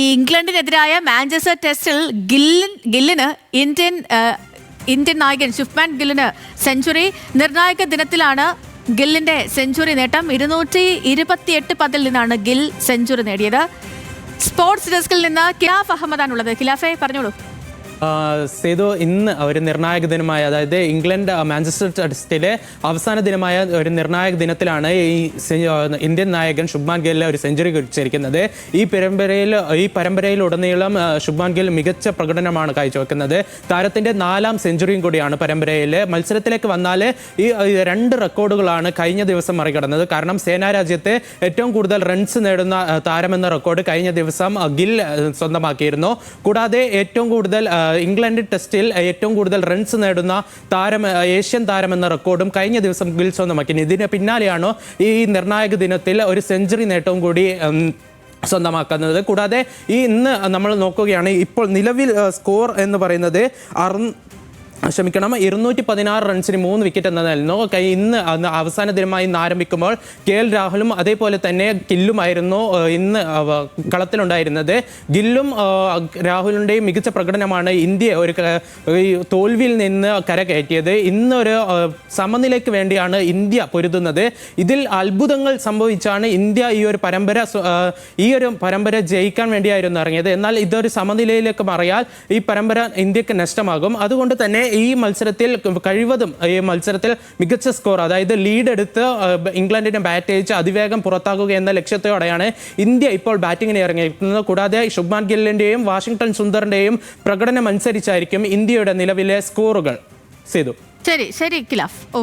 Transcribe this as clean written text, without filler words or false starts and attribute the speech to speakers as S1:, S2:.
S1: ഈ ഇംഗ്ലണ്ടിനെതിരായ മാഞ്ചസ്റ്റർ ടെസ്റ്റിൽ ഗില്ലിന് ഇന്ത്യൻ നായകൻ ശുഭ്മാൻ ഗില്ലിന് സെഞ്ചുറി. നിർണായക ദിനത്തിലാണ് ഗില്ലിന്റെ സെഞ്ചുറി നേട്ടം. 228 പന്തിൽ നിന്നാണ് ഗിൽ സെഞ്ചുറി നേടിയത്. സ്പോർട്സ് ഡെസ്കിൽ നിന്ന് ഖിലാഫ് അഹമ്മദാണുള്ളത്. ഖിലാഫെ പറഞ്ഞോളൂ.
S2: സേതു, ഇന്ന് ഒരു നിർണായക ദിനമായ, അതായത് ഇംഗ്ലണ്ട് മാഞ്ചസ്റ്റർ ടെസ്റ്റിലെ അവസാന ദിനമായ ഒരു നിർണായക ദിനത്തിലാണ് ഈ ഇന്ത്യൻ നായകൻ ശുഭ്മാൻ ഗിൽ ഒരു സെഞ്ചുറി കുറിച്ചിരിക്കുന്നത്. ഈ പരമ്പരയിലുടനീളം ശുഭ്മാൻ ഗിൽ മികച്ച പ്രകടനമാണ് കാഴ്ചവെക്കുന്നത്. താരത്തിന്റെ 4ാം സെഞ്ചുറിയും കൂടിയാണ് പരമ്പരയിൽ. മത്സരത്തിലേക്ക് വന്നാൽ ഈ 2 റെക്കോർഡുകളാണ് കഴിഞ്ഞ ദിവസം മറികടന്നത്. കാരണം സേനാ രാജ്യത്തെ ഏറ്റവും കൂടുതൽ റൺസ് നേടുന്ന താരമെന്ന റെക്കോർഡ് കഴിഞ്ഞ ദിവസം ഗിൽ സ്വന്തമാക്കിയിരുന്നു. കൂടാതെ ഏറ്റവും കൂടുതൽ ഇംഗ്ലണ്ട് ടെസ്റ്റിൽ ഏറ്റവും കൂടുതൽ റൺസ് നേടുന്ന ഏഷ്യൻ താരം എന്ന റെക്കോർഡും കഴിഞ്ഞ ദിവസം ഗിൽ സ്വന്തമാക്കി. ഇതിന് പിന്നാലെയാണ് ഈ നിർണായക ദിനത്തിൽ ഒരു സെഞ്ചുറി നേട്ടവും കൂടി സ്വന്തമാക്കുന്നത്. കൂടാതെ ഇന്ന് നമ്മൾ നോക്കുകയാണ്, ഇപ്പോൾ നിലവിൽ സ്കോർ എന്ന് പറയുന്നത് 216 റൺസിന് 3 വിക്കറ്റ് എന്നതായിരുന്നു. ഇന്ന് അവസാന ദിനമായി ഇന്ന് ആരംഭിക്കുമ്പോൾ KL രാഹുലും അതേപോലെ തന്നെ ഗില്ലുമായിരുന്നു ഇന്ന് കളത്തിലുണ്ടായിരുന്നത്. ഗില്ലും രാഹുലിൻ്റെയും മികച്ച പ്രകടനമാണ് ഇന്ത്യ ഒരു തോൽവിയിൽ നിന്ന് കരകയറ്റിയത്. ഇന്നൊരു സമനിലയ്ക്ക് വേണ്ടിയാണ് ഇന്ത്യ പൊരുതുന്നത്. ഇതിൽ അത്ഭുതങ്ങൾ സംഭവിച്ചാണ് ഇന്ത്യ ഈ ഒരു പരമ്പര ജയിക്കാൻ വേണ്ടിയായിരുന്നു ഇറങ്ങിയത്. എന്നാൽ ഇതൊരു സമനിലയിലേക്ക് മാറിയാൽ ഈ പരമ്പര ഇന്ത്യക്ക് നഷ്ടമാകും. അതുകൊണ്ട് തന്നെ ഈ മത്സരത്തിൽ കഴിവതും മികച്ച സ്കോർ, അതായത് ലീഡ് എടുത്ത് ഇംഗ്ലണ്ടിനെ ബാറ്റ് ചെയ്യിച്ച് അതിവേഗം പുറത്താക്കുക എന്ന ലക്ഷ്യത്തോടെയാണ് ഇന്ത്യ ഇപ്പോൾ ബാറ്റിങ്ങിന് ഇറങ്ങിയിരിക്കുന്നത്. കൂടാതെ ശുഭ്മാൻ ഗില്ലിന്റെയും വാഷിംഗ്ടൺ സുന്ദറിന്റെയും പ്രകടനം അനുസരിച്ചായിരിക്കും ഇന്ത്യയുടെ നിലവിലെ സ്കോറുകൾ.
S1: ശരി ഖിലാഫ്.